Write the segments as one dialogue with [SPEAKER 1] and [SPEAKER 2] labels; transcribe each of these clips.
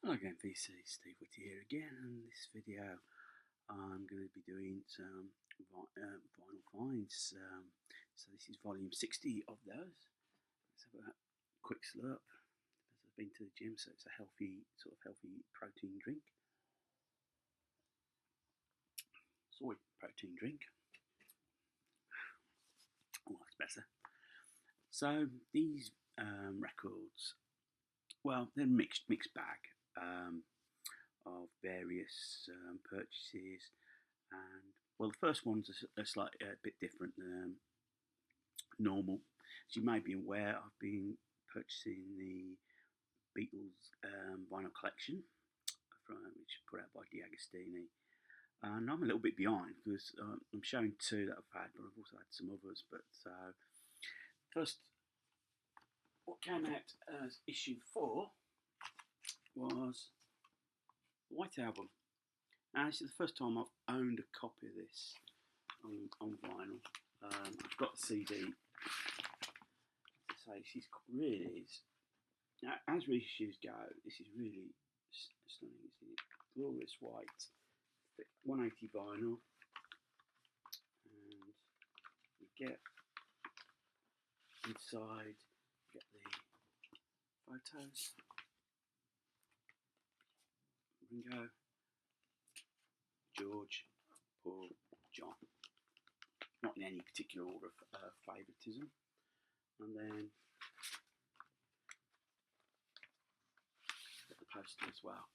[SPEAKER 1] Hello again, VC Steve Whitty here again. In this video, I'm going to be doing some vinyl finds. So this is volume 60 of those. Let's have a quick slurp. I've been to the gym, so it's a healthy protein drink. Soy protein drink. Oh, that's better. So these records, well, they're mixed bag. Of various purchases, and well, the first one's a bit different than normal. As you may be aware, I've been purchasing the Beatles vinyl collection, which is put out by Diabeties, and I'm a little bit behind because I'm showing two that I've had, but I've also had some others. But first, what came out as issue 4 was White Album. Now, this is the first time I've owned a copy of this on vinyl. I've got the CD. So this is really is. Now, as reissues go, this is really stunning. It's glorious white, 180 vinyl, and you get inside. You get the photos. Ringo, George, Paul, John. Not in any particular order of favouritism. And then get the poster as well,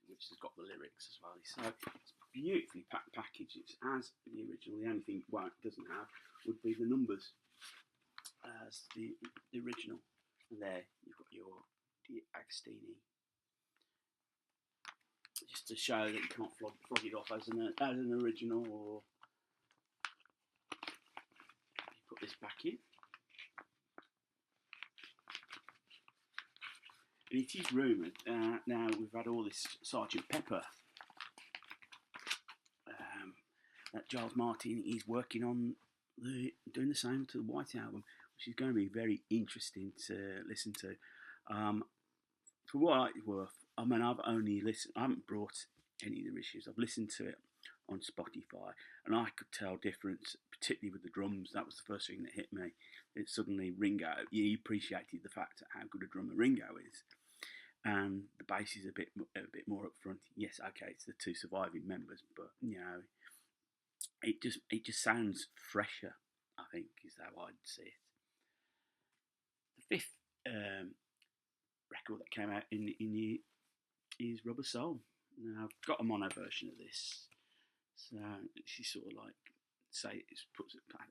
[SPEAKER 1] which has got the lyrics as well. So it's beautifully packaged. It's as the original. The only thing it doesn't have would be the numbers as the original. And there you've got your Agostini, just to show that you can't flog it off as an original, or you put this back in. And it is rumoured, now we've had all this Sergeant Pepper, that Giles Martin is working on doing the same to the White Album, which is going to be very interesting to listen to. For what it's worth, I mean, I've only listened. I haven't brought any of the issues. I've listened to it on Spotify, and I could tell difference, particularly with the drums. That was the first thing that hit me. It suddenly Ringo. You appreciated the fact of how good a drummer Ringo is, and the bass is a bit more up front. Yes, okay, it's the two surviving members, but you know, it just sounds fresher, I think, is how I'd see it. The fifth record that came out is Rubber Soul. Now, I've got a mono version of this, so she's sort of like, say,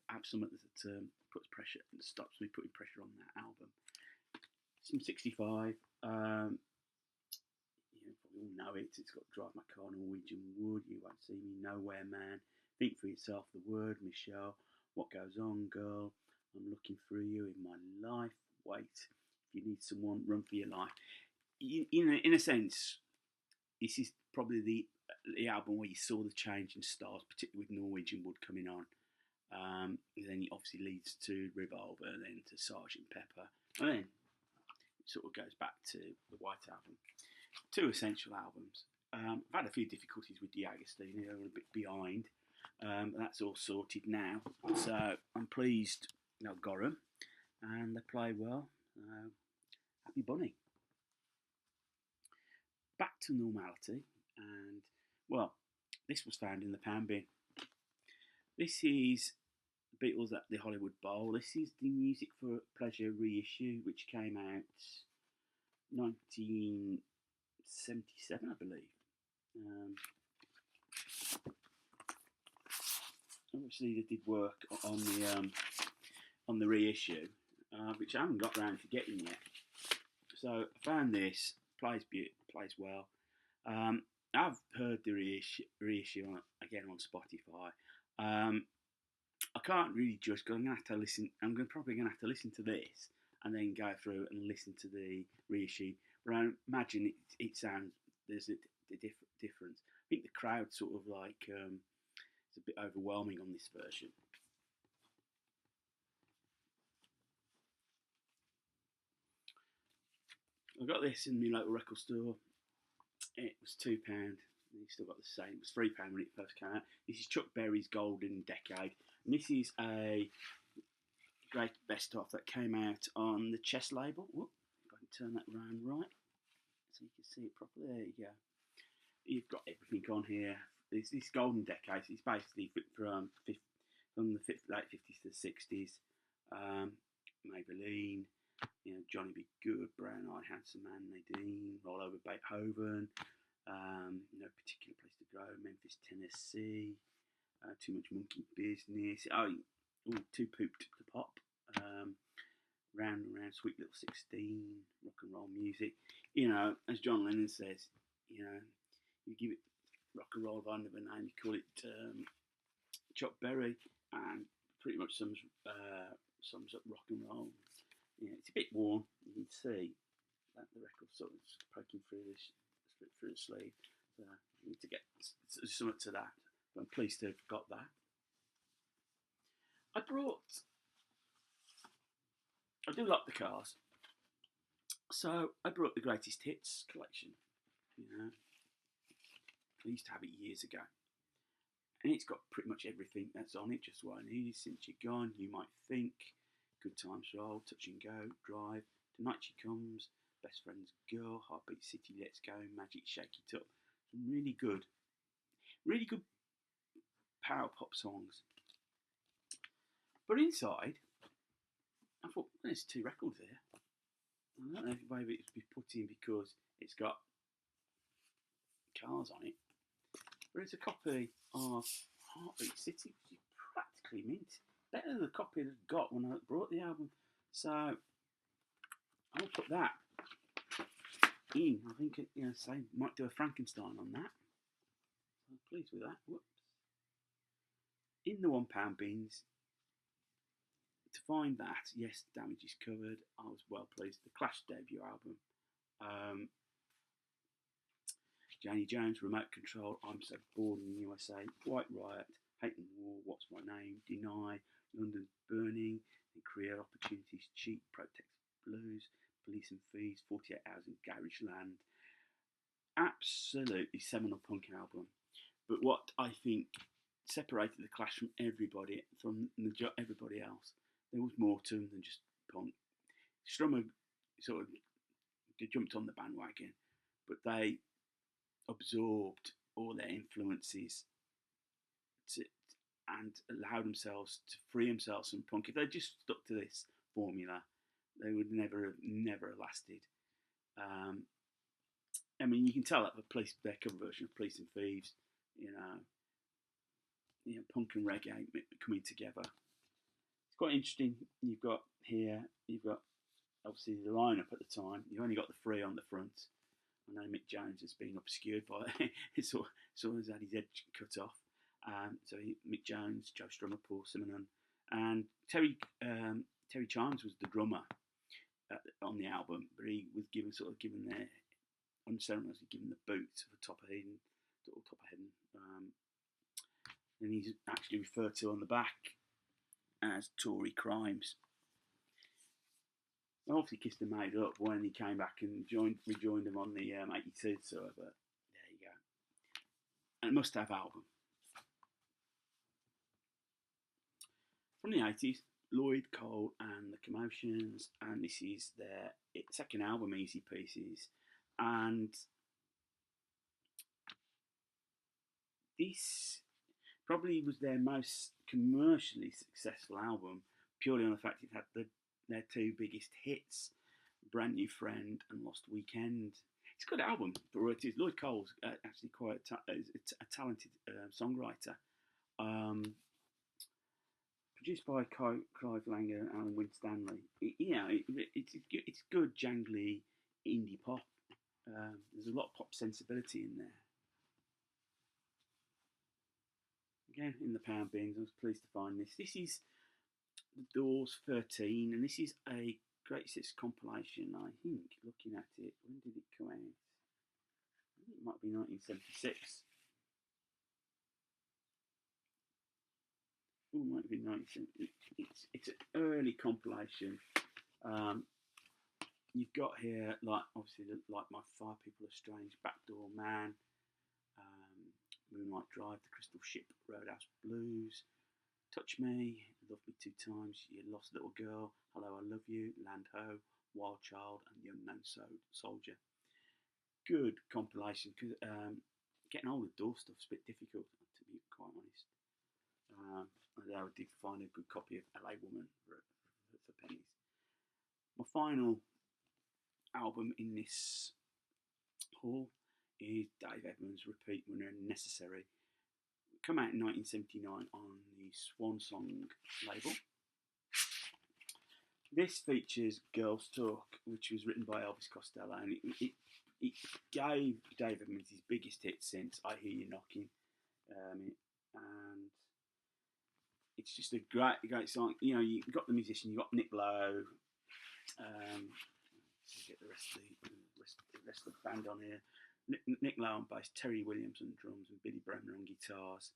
[SPEAKER 1] have something that puts pressure and stops me putting pressure on that album. It's from '65. You probably all know it. It's got Drive My Car, Norwegian Wood, You Won't See Me Nowhere Man, Think for Yourself, The Word, Michelle, What Goes On Girl, I'm Looking Through You in My Life, Wait, If You Need Someone, Run for Your Life. In a sense, this is probably the album where you saw the change in styles, particularly with Norwegian Wood coming on. Then it obviously leads to Revolver, and then to Sergeant Pepper, and then it sort of goes back to the White Album. Two essential albums. I've had a few difficulties with the Agostini. They're a bit behind. That's all sorted now. So I'm pleased I've got them, and they play well. Happy bunny. Back to normality, and well, this was found in the pound bin. This is Beatles at the Hollywood Bowl. This is the Music for Pleasure reissue, which came out 1977, I believe. Obviously, they did work on the reissue, which I haven't got round to getting yet. So I found this, plays well. I've heard the reissue again on Spotify. I can't really judge because I'm going to have to listen. Probably going to have to listen to this and then go through and listen to the reissue. But I imagine it sounds there's a difference. I think the crowd sort of like it's a bit overwhelming on this version. I got this in my local record store. It was £2. It's still got the same. It was £3 when it first came out. This is Chuck Berry's Golden Decade. And this is a great best of that came out on the Chess label. Whoop, if I can turn that around right so you can see it properly. There you go. You've got everything on here. This Golden Decade is basically from the late 50s to the 60s. Maybelline, Johnny B. Good, Brown Eyed Handsome Man, Nadine, Roll Over Beethoven, No Particular Place to Go, Memphis, Tennessee, Too Much Monkey Business, Too Pooped to Pop, Round and Round, Sweet Little 16, rock and roll music. As John Lennon says, you give it rock and roll by another name, you call it Chuck Berry, and pretty much sums up rock and roll. It's a bit worn. You can see that the record sort of poking through the sleeve. So you need to get something to that. But I'm pleased to have got that. I do like the Cars, so I brought the Greatest Hits collection. I used to have it years ago, and it's got pretty much everything that's on it. Just what I needed. Since You're Gone, You Might Think, Good Times Roll, Touch and Go, Drive, Tonight She Comes, Best Friends Girl, Heartbeat City, Let's Go, Magic, Shake It Up. Some really good power pop songs. But inside, I thought, there's 2 records here. I don't know if maybe it's been put in because it's got Cars on it. But it's a copy of Heartbeat City, which is practically mint. Better than the copy that I got when I brought the album. So I'll put that in. I think might do a Frankenstein on that. I'm pleased with that. Whoops. In the £1 bins. To find that, yes, Damage is covered. I was well pleased. The Clash debut album. Janie Jones, Remote Control, I'm So Bored in the USA, White Riot, Hate and War, What's My Name, Deny, London's Burning, and Career Opportunities, Cheap, Protect Blues, Police and Thieves, 48 Hours in Garage Land. Absolutely seminal punk album. But what I think separated the Clash from everybody else, there was more to them than just punk. Strummer sort of jumped on the bandwagon, but they absorbed all their influences and allowed themselves to free themselves from punk. If they just stuck to this formula, they would never have lasted. You can tell that their cover version of Police and Thieves, punk and reggae coming together. It's quite interesting. You've got obviously the lineup at the time. You've only got the 3 on the front. I know Mick Jones has been obscured by sort of had his head cut off. So Mick Jones, Joe Strummer, Paul Simonon, and Terry Chimes was the drummer on the album, but he was given their unceremoniously given the boot to the top of Hayden, and he's actually referred to on the back as Tory Crimes. I obviously kissed and made up when he came back and rejoined them on the 82 tour, but there you go. And a must-have album. From the 80s, Lloyd Cole and the Commotions, and this is their second album, Easy Pieces, and this probably was their most commercially successful album, purely on the fact it had their 2 biggest hits, Brand New Friend and Lost Weekend. It's a good album for what it is. Lloyd Cole's actually quite a talented songwriter. Produced by Clive Langer and Alan Winstanley. It's good, jangly indie pop. There's a lot of pop sensibility in there. Again, in the pound bins, I was pleased to find this. This is The Doors 13, and this is a Greatest Hits compilation, I think, looking at it. When did it come out? I think it might be 1976. Oh, it might be 1976. It's an early compilation. you've got here, like obviously, like My Fire People Are Strange, Backdoor Man, um, Moonlight Drive, The Crystal Ship, Roadhouse Blues, Touch Me, Love Me Two Times, You Lost Little Girl, Hello I Love You, Land Ho, Wild Child, and The Unknown Soldier. Good compilation. Cause, getting hold of Door stuff's a bit difficult, to be quite honest. I did find a good copy of LA Woman for pennies. My final album in this haul is Dave Edmunds' Repeat When Necessary. Come out in 1979 on the Swan Song label. This features Girls Talk, which was written by Elvis Costello, and it gave Dave Edmunds his biggest hit since I Hear You Knocking. And it's just a great song. You know, you've got the musician, you've got Nick Lowe. Get the rest of the band on here. Nick Lowe on bass, Terry Williams on drums, and Billy Bremner on guitars.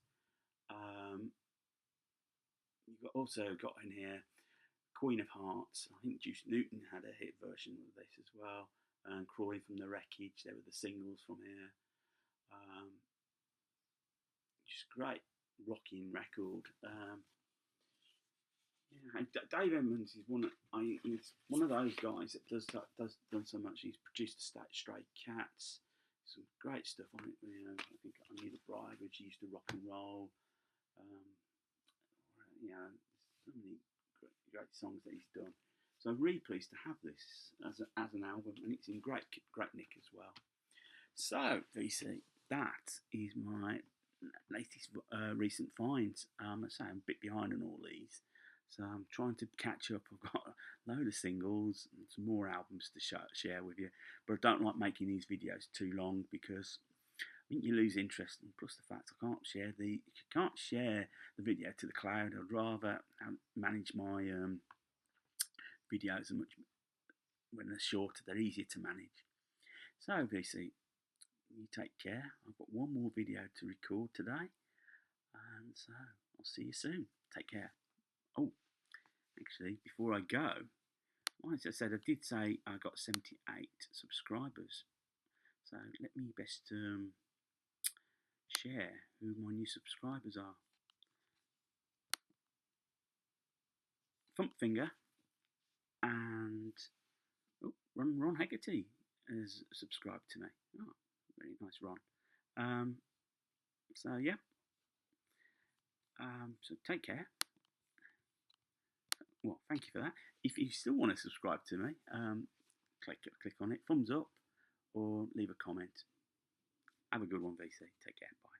[SPEAKER 1] You've also got in here Queen of Hearts. I think Juice Newton had a hit version of this as well. And Crawling from the Wreckage. They were the singles from here. Just great rocking record. Dave Edmunds is one of those guys that does done so much. He's produced Stray Cats, some great stuff on it. You know, I think I Need a Bride, which used to rock and roll. So many great songs that he's done. So I'm really pleased to have this as an album, and it's in great nick as well. So VC, that is my latest recent finds. I say I'm a bit behind on all these. So I'm trying to catch up. I've got a load of singles and some more albums to share with you. But I don't like making these videos too long because I think you lose interest. And plus the fact I can't share the video to the cloud. I'd rather manage my videos much when they're shorter. They're easier to manage. So VC, you take care. I've got one more video to record today. And so I'll see you soon. Take care. Oh, actually, before I go, as I said, I did say I got 78 subscribers. So let me best share who my new subscribers are. Thumpfinger and Ron Haggerty has subscribed to me. Oh, very nice, Ron. So yeah. So take care. Well, thank you for that. If you still want to subscribe to me, click on it, thumbs up, or leave a comment. Have a good one, VC. Take care. Bye.